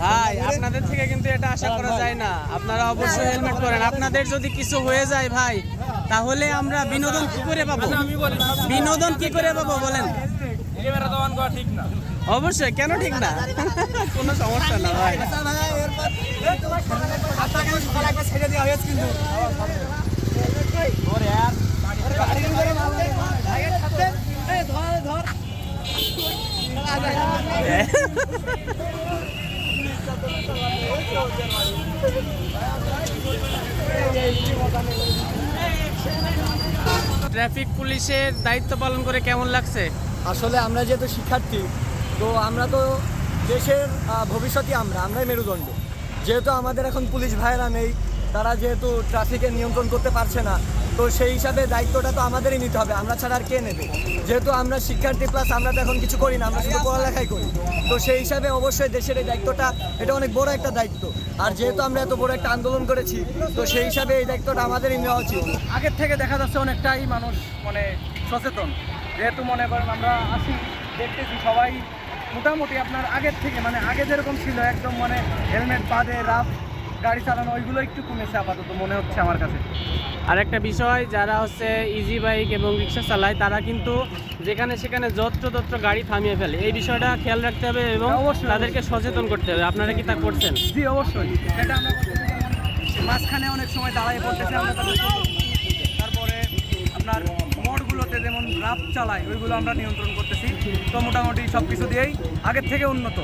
ভাই আপনাদের থেকে কিন্তু এটা আশা করা যায় না, আপনারা অবশ্যই হেলমেট পরেন। আপনাদের যদি কিছু হয়ে যায় ভাই, তাহলে আমরা বিনোদন কি করে পাবো? বিনোদন কি করে পাবো বলেন? অবশ্যই, কেন ঠিক না? কোনো সমস্যা না ভাই। ট্রাফিক পুলিশের দায়িত্ব পালন করে কেমন লাগছে? আসলে আমরা যেহেতু শিক্ষার্থী, তো আমরা তো দেশের ভবিষ্যৎই আমরাই মেরুদণ্ড। যেহেতু আমাদের এখন পুলিশ ভাইয়েরা নেই, তারা যেহেতু ট্রাফিকে নিয়ন্ত্রণ করতে পারছে না, তো সেই হিসাবে দায়িত্বটা তো আমাদেরই নিতে হবে, আমরা ছাড়া আর কে নেবে? যেহেতু আমরা শিক্ষার্থী প্লাস আমরা তো এখন কিছু করি না, আমরা শুধু পড়ালেখাই করি, তো সেই হিসাবে অবশ্যই দেশের এই দায়িত্বটা, এটা অনেক বড় একটা দায়িত্ব। আর যেহেতু আমরা এত বড় একটা আন্দোলন করেছি, তো সেই হিসাবে এই দায়িত্বটা আমাদেরই নেওয়া উচিত। আগের থেকে দেখা যাচ্ছে অনেকটাই মানুষ মানে সচেতন। যেহেতু মনে করেন আমরা আসি, দেখতেছি সবাই মোটামুটি আপনার আগের থেকে, মানে আগে যেরকম ছিল একদম মানে হেলমেট বাদে রাফ গাড়ি চালানো, ওইগুলো একটু কমেছে আপাতত মনে হচ্ছে আমার কাছে। আর একটা বিষয়, যারা হচ্ছে ইজি বাইক এবং রিক্সা চালায়, তারা কিন্তু যেখানে সেখানে যত্র গাড়ি থামিয়ে ফেলে। এই বিষয়টা খেয়াল রাখতে হবে এবং তাদেরকে সচেতন করতে হবে। আপনারা কি তা করছেন? জি অবশ্যই, সেটা আমরা করতেছি। যেমন মাঝখানে অনেক সময় দাঁড়ায় পড়তেছে আমরা তাদের, তারপরে আপনার মোড়গুলোতে যেমন রাফ চালায় ওইগুলো আমরা নিয়ন্ত্রণ করতেছি। তো মোটামুটি সব কিছু দিয়েই আগের থেকে উন্নত।